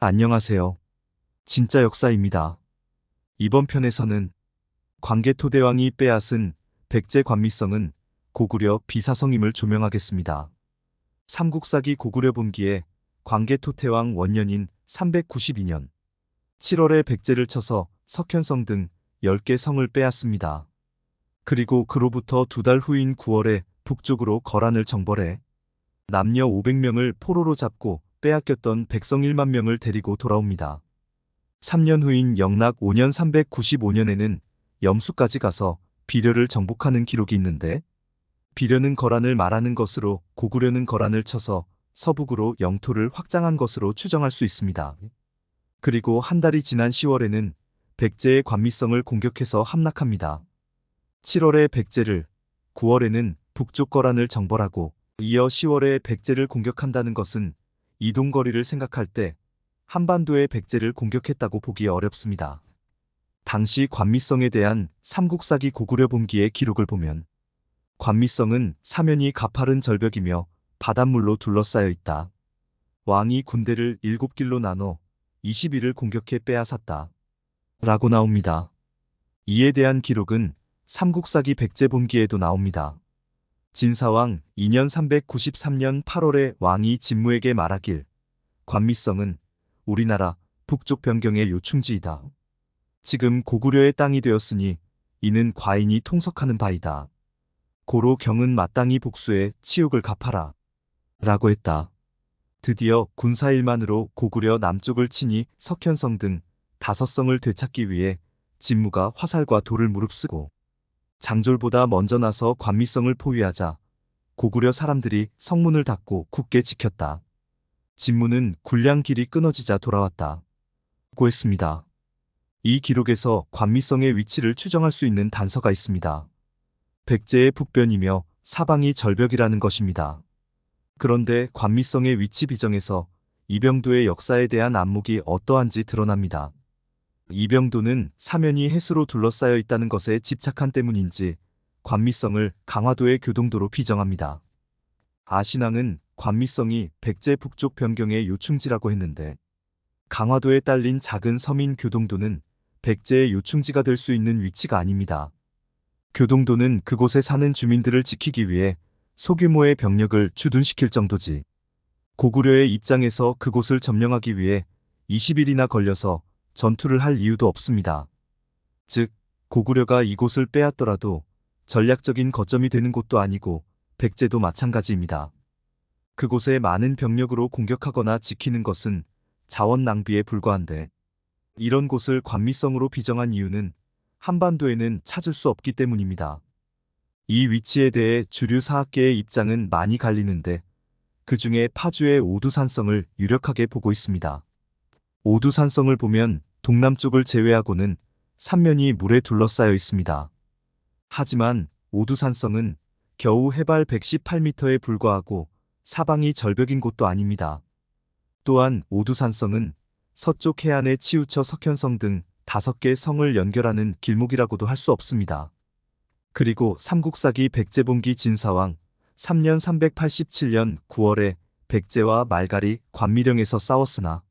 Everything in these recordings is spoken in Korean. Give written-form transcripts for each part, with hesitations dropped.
안녕하세요. 진짜 역사입니다. 이번 편에서는 광개토대왕이 빼앗은 백제 관미성은 고구려 비사성임을 조명하겠습니다. 삼국사기 고구려 본기에 광개토태왕 원년인 392년 7월에 백제를 쳐서 석현성 등 10개 성을 빼앗습니다. 그리고 그로부터 2달 후인 9월에 북쪽으로 거란을 정벌해 남녀 500명을 포로로 잡고 빼앗겼던 백성 1만 명을 데리고 돌아옵니다. 3년 후인 영락 5년 395년에는 염수까지 가서 비려를 정복하는 기록이 있는데, 비려는 거란을 말하는 것으로 고구려는 거란을 쳐서 서북으로 영토를 확장한 것으로 추정할 수 있습니다. 그리고 한 달이 지난 10월에는 백제의 관미성을 공격해서 함락합니다. 7월에 백제를, 9월에는 북쪽 거란을 정벌하고 이어 10월에 백제를 공격한다는 것은 이동거리를 생각할 때 한반도의 백제를 공격했다고 보기 어렵습니다. 당시 관미성에 대한 삼국사기 고구려 본기의 기록을 보면 관미성은 사면이 가파른 절벽이며 바닷물로 둘러싸여 있다. 왕이 군대를 7길로 나눠 20일을 공격해 빼앗았다. 라고 나옵니다. 이에 대한 기록은 삼국사기 백제 본기에도 나옵니다. 진사왕 2년 393년 8월에 왕이 진무에게 말하길, 관미성은 우리나라 북쪽 변경의 요충지이다. 지금 고구려의 땅이 되었으니 이는 과인이 통속하는 바이다. 고로 경은 마땅히 복수해 치욕을 갚아라. 라고 했다. 드디어 군사 1만으로 고구려 남쪽을 치니 석현성 등 5성을 되찾기 위해 진무가 화살과 돌을 무릅쓰고 장졸보다 먼저 나서 관미성을 포위하자 고구려 사람들이 성문을 닫고 굳게 지켰다. 진무는 군량 길이 끊어지자 돌아왔다. 고 했습니다. 이 기록에서 관미성의 위치를 추정할 수 있는 단서가 있습니다. 백제의 북변이며 사방이 절벽이라는 것입니다. 그런데 관미성의 위치 비정에서 이병도의 역사에 대한 안목이 어떠한지 드러납니다. 이병도는 사면이 해수로 둘러싸여 있다는 것에 집착한 때문인지 관미성을 강화도의 교동도로 비정합니다. 아신앙은 관미성이 백제 북쪽 변경의 요충지라고 했는데, 강화도에 딸린 작은 섬인 교동도는 백제의 요충지가 될 수 있는 위치가 아닙니다. 교동도는 그곳에 사는 주민들을 지키기 위해 소규모의 병력을 주둔시킬 정도지, 고구려의 입장에서 그곳을 점령하기 위해 20일이나 걸려서 전투를 할 이유도 없습니다. 즉, 고구려가 이곳을 빼앗더라도 전략적인 거점이 되는 곳도 아니고 백제도 마찬가지입니다. 그곳에 많은 병력으로 공격하거나 지키는 것은 자원 낭비에 불과한데, 이런 곳을 관미성으로 비정한 이유는 한반도에는 찾을 수 없기 때문입니다. 이 위치에 대해 주류 사학계의 입장은 많이 갈리는데, 그 중에 파주의 오두산성을 유력하게 보고 있습니다. 오두산성을 보면 동남쪽을 제외하고는 삼면이 물에 둘러싸여 있습니다. 하지만 오두산성은 겨우 해발 118m에 불과하고 사방이 절벽인 곳도 아닙니다. 또한 오두산성은 서쪽 해안에 치우쳐 석현성 등 5개 성을 연결하는 길목이라고도 할 수 없습니다. 그리고 삼국사기 백제본기 진사왕 3년 387년 9월에 백제와 말갈이 관미령에서 싸웠으나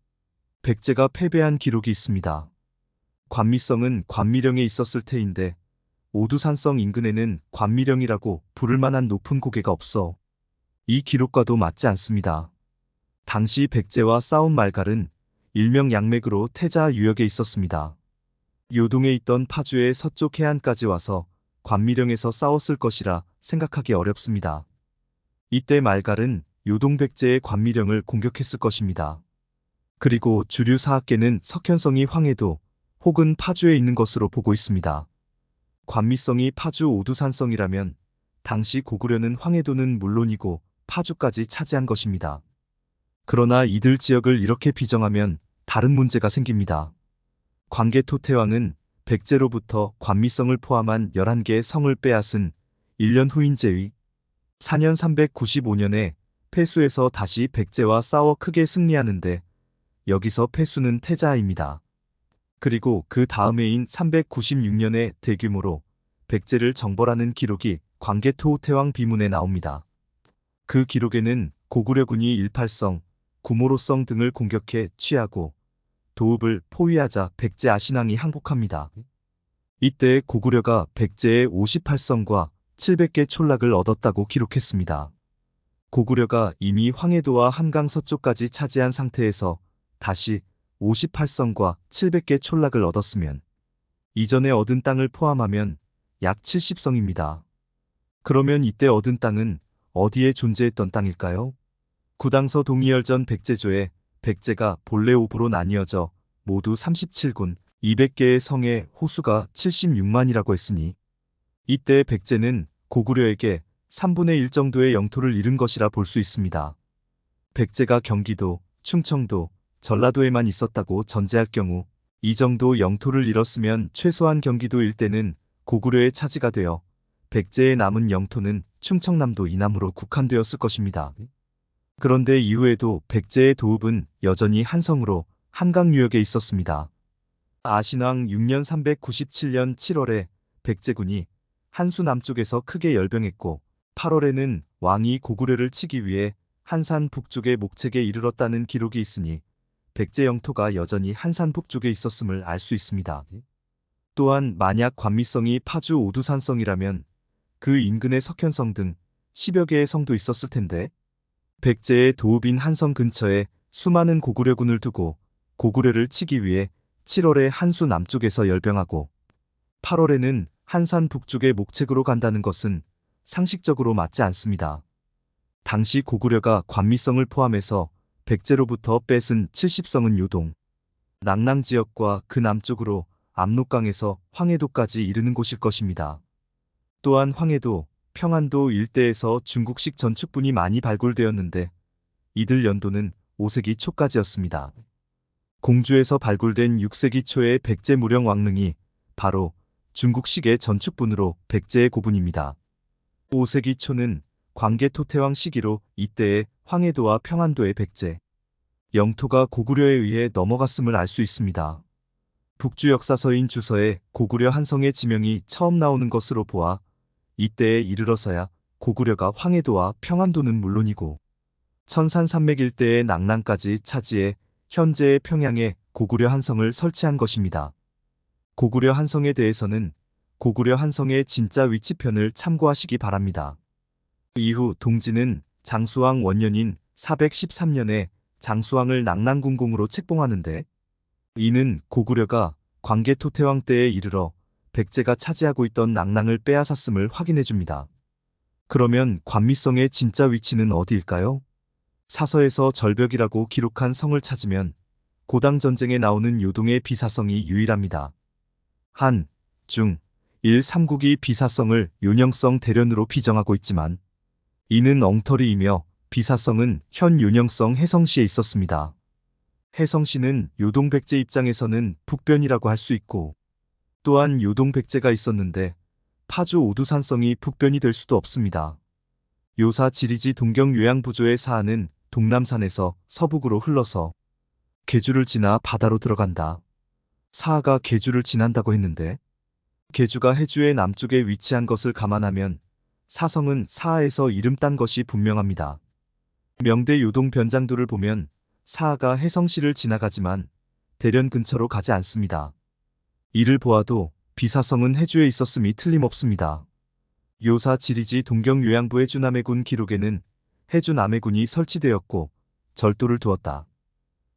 백제가 패배한 기록이 있습니다. 관미성은 관미령에 있었을 테인데 오두산성 인근에는 관미령이라고 부를 만한 높은 고개가 없어 이 기록과도 맞지 않습니다. 당시 백제와 싸운 말갈은 일명 양맥으로 태자 유역에 있었습니다. 요동에 있던 파주의 서쪽 해안까지 와서 관미령에서 싸웠을 것이라 생각하기 어렵습니다. 이때 말갈은 요동 백제의 관미령을 공격했을 것입니다. 그리고 주류 사학계는 석현성이 황해도 혹은 파주에 있는 것으로 보고 있습니다. 관미성이 파주 오두산성이라면 당시 고구려는 황해도는 물론이고 파주까지 차지한 것입니다. 그러나 이들 지역을 이렇게 비정하면 다른 문제가 생깁니다. 광개토태왕은 백제로부터 관미성을 포함한 11개의 성을 빼앗은 1년 후인 제위 4년 395년에 패수에서 다시 백제와 싸워 크게 승리하는데, 여기서 패수는 태자입니다. 그리고 그 다음 해인 396년에 대규모로 백제를 정벌하는 기록이 광개토태왕 비문에 나옵니다. 그 기록에는 고구려군이 일팔성, 구모로성 등을 공격해 취하고 도읍을 포위하자 백제 아신왕이 항복합니다. 이때 고구려가 백제의 58성과 700개 촌락을 얻었다고 기록했습니다. 고구려가 이미 황해도와 한강 서쪽까지 차지한 상태에서 다시 58성과 700개 촌락을 얻었으면 이전에 얻은 땅을 포함하면 약 70성입니다. 그러면 이때 얻은 땅은 어디에 존재했던 땅일까요? 구당서 동이열전 백제조에 백제가 본래 5부로 나뉘어져 모두 37군 200개의 성의 호수가 76만이라고 했으니 이때 백제는 고구려에게 3분의 1 정도의 영토를 잃은 것이라 볼 수 있습니다. 백제가 경기도, 충청도, 전라도에만 있었다고 전제할 경우 이 정도 영토를 잃었으면 최소한 경기도 일대는 고구려의 차지가 되어 백제의 남은 영토는 충청남도 이남으로 국한되었을 것입니다. 그런데 이후에도 백제의 도읍은 여전히 한성으로 한강 유역에 있었습니다. 아신왕 6년 397년 7월에 백제군이 한수 남쪽에서 크게 열병했고 8월에는 왕이 고구려를 치기 위해 한산 북쪽의 목책에 이르렀다는 기록이 있으니 백제 영토가 여전히 한산 북쪽에 있었음을 알 수 있습니다. 또한 만약 관미성이 파주 오두산성이라면 그 인근의 석현성 등 10여 개의 성도 있었을 텐데 백제의 도읍인 한성 근처에 수많은 고구려군을 두고 고구려를 치기 위해 7월에 한수 남쪽에서 열병하고 8월에는 한산 북쪽의 목책으로 간다는 것은 상식적으로 맞지 않습니다. 당시 고구려가 관미성을 포함해서 백제로부터 뺏은 70성은 요동, 낙랑 지역과 그 남쪽으로 압록강에서 황해도까지 이르는 곳일 것입니다. 또한 황해도, 평안도 일대에서 중국식 전축분이 많이 발굴되었는데 이들 연도는 5세기 초까지였습니다. 공주에서 발굴된 6세기 초의 백제 무령 왕릉이 바로 중국식의 전축분으로 백제의 고분입니다. 5세기 초는 광개토태왕 시기로 이때의 황해도와 평안도의 백제 영토가 고구려에 의해 넘어갔음을 알 수 있습니다. 북주 역사서인 주서에 고구려 한성의 지명이 처음 나오는 것으로 보아 이때에 이르러서야 고구려가 황해도와 평안도는 물론이고 천산산맥 일대의 낙랑까지 차지해 현재의 평양에 고구려 한성을 설치한 것입니다. 고구려 한성에 대해서는 고구려 한성의 진짜 위치편을 참고하시기 바랍니다. 이후 동지는 장수왕 원년인 413년에 장수왕을 낙랑군공으로 책봉하는데 이는 고구려가 광개토태왕 때에 이르러 백제가 차지하고 있던 낙랑을 빼앗았음을 확인해 줍니다. 그러면 관미성의 진짜 위치는 어디일까요? 사서에서 절벽이라고 기록한 성을 찾으면 고당 전쟁에 나오는 요동의 비사성이 유일합니다. 한, 중, 일 삼국이 비사성을 요녕성 대련으로 비정하고 있지만 이는 엉터리이며 비사성은 현 요녕성 해성시에 있었습니다. 해성시는 요동 백제 입장에서는 북변이라고 할 수 있고 또한 요동 백제가 있었는데 파주 오두산성이 북변이 될 수도 없습니다. 요사 지리지 동경 요양부조의 사안은 동남산에서 서북으로 흘러서 계주를 지나 바다로 들어간다. 사하가 계주를 지난다고 했는데 계주가 해주의 남쪽에 위치한 것을 감안하면 사성은 사하에서 이름 딴 것이 분명합니다. 명대 요동 변장도를 보면 사하가 해성시를 지나가지만 대련 근처로 가지 않습니다. 이를 보아도 비사성은 해주에 있었음이 틀림없습니다. 요사 지리지 동경 요양부 해주 남해군 기록에는 해주 남해군이 설치되었고 절도를 두었다.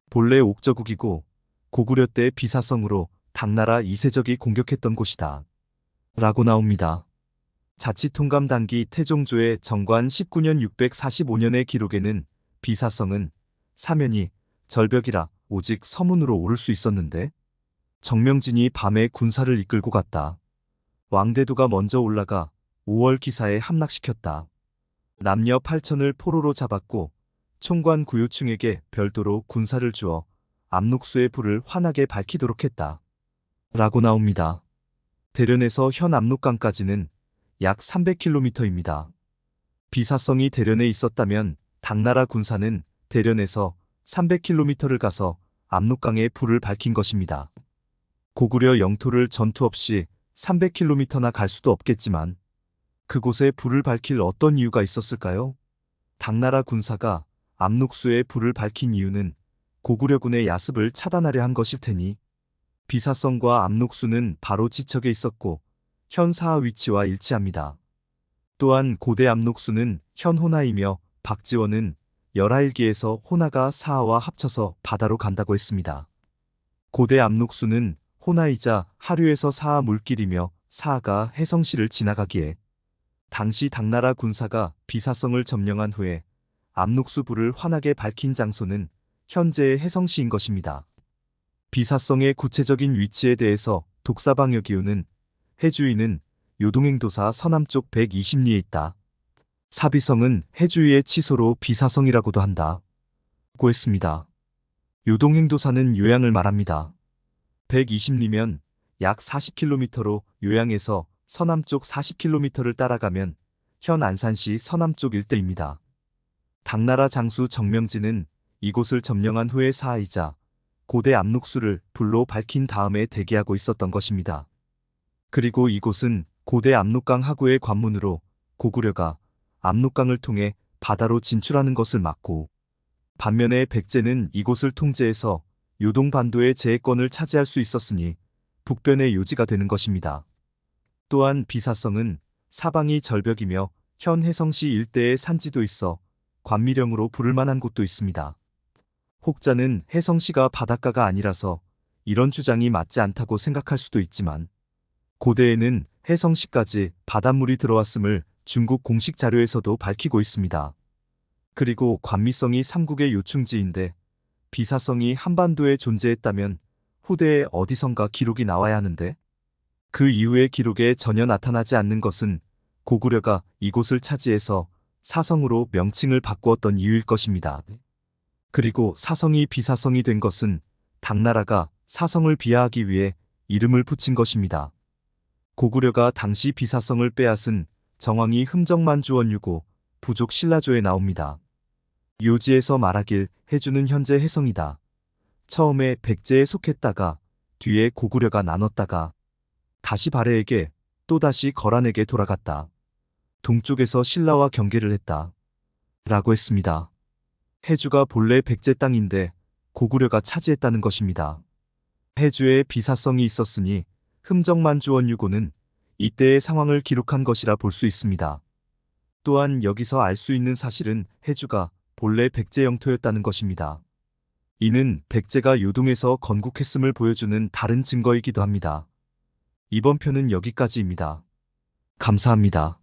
본래 옥저국이고 고구려 때 비사성으로 당나라 이세적이 공격했던 곳이다. 라고 나옵니다. 자치통감 단기 태종조의 정관 19년 645년의 기록에는 비사성은 사면이 절벽이라 오직 서문으로 오를 수 있었는데 정명진이 밤에 군사를 이끌고 갔다. 왕대도가 먼저 올라가 5월 기사에 함락시켰다. 남녀 8천을 포로로 잡았고 총관 구요충에게 별도로 군사를 주어 압록수의 불을 환하게 밝히도록 했다. 라고 나옵니다. 대련에서 현 압록강까지는 약 300km입니다. 비사성이 대련에 있었다면 당나라 군사는 대련에서 300km를 가서 압록강에 불을 밝힌 것입니다. 고구려 영토를 전투 없이 300km나 갈 수도 없겠지만 그곳에 불을 밝힐 어떤 이유가 있었을까요? 당나라 군사가 압록수에 불을 밝힌 이유는 고구려군의 야습을 차단하려 한 것일 테니 비사성과 압록수는 바로 지척에 있었고 현 사하 위치와 일치합니다. 또한 고대 압록수는 현 호나이며 박지원은 열하일기에서 호나가 사하와 합쳐서 바다로 간다고 했습니다. 고대 압록수는 호나이자 하류에서 사하 물길이며 사하가 해성시를 지나가기에 당시 당나라 군사가 비사성을 점령한 후에 압록수 불을 환하게 밝힌 장소는 현재의 해성시인 것입니다. 비사성의 구체적인 위치에 대해서 독사방여기우는 해주위는 요동행도사 서남쪽 120리에 있다. 사비성은 해주위의 치소로 비사성이라고도 한다. 고 했습니다. 요동행도사는 요양을 말합니다. 120리면 약 40km로 요양에서 서남쪽 40km를 따라가면 현 안산시 서남쪽 일대입니다. 당나라 장수 정명진은 이곳을 점령한 후의 사하이자 고대 압록수를 불로 밝힌 다음에 대기하고 있었던 것입니다. 그리고 이곳은 고대 압록강 하구의 관문으로 고구려가 압록강을 통해 바다로 진출하는 것을 막고 반면에 백제는 이곳을 통제해서 요동반도의 제해권을 차지할 수 있었으니 북변의 요지가 되는 것입니다. 또한 비사성은 사방이 절벽이며 현 해성시 일대에 산지도 있어 관미령으로 부를 만한 곳도 있습니다. 혹자는 해성시가 바닷가가 아니라서 이런 주장이 맞지 않다고 생각할 수도 있지만 고대에는 해성시까지 바닷물이 들어왔음을 중국 공식 자료에서도 밝히고 있습니다. 그리고 관미성이 삼국의 요충지인데 비사성이 한반도에 존재했다면 후대에 어디선가 기록이 나와야 하는데 그 이후의 기록에 전혀 나타나지 않는 것은 고구려가 이곳을 차지해서 사성으로 명칭을 바꾸었던 이유일 것입니다. 그리고 사성이 비사성이 된 것은 당나라가 사성을 비하하기 위해 이름을 붙인 것입니다. 고구려가 당시 비사성을 빼앗은 정황이 흠정만주원유고 부족 신라조에 나옵니다. 요지에서 말하길 해주는 현재 해성이다. 처음에 백제에 속했다가 뒤에 고구려가 나눴다가 다시 발해에게 또다시 거란에게 돌아갔다. 동쪽에서 신라와 경계를 했다. 라고 했습니다. 해주가 본래 백제 땅인데 고구려가 차지했다는 것입니다. 해주에 비사성이 있었으니 흠정만주원유고는 이때의 상황을 기록한 것이라 볼 수 있습니다. 또한 여기서 알 수 있는 사실은 해주가 본래 백제 영토였다는 것입니다. 이는 백제가 요동에서 건국했음을 보여주는 다른 증거이기도 합니다. 이번 편은 여기까지입니다. 감사합니다.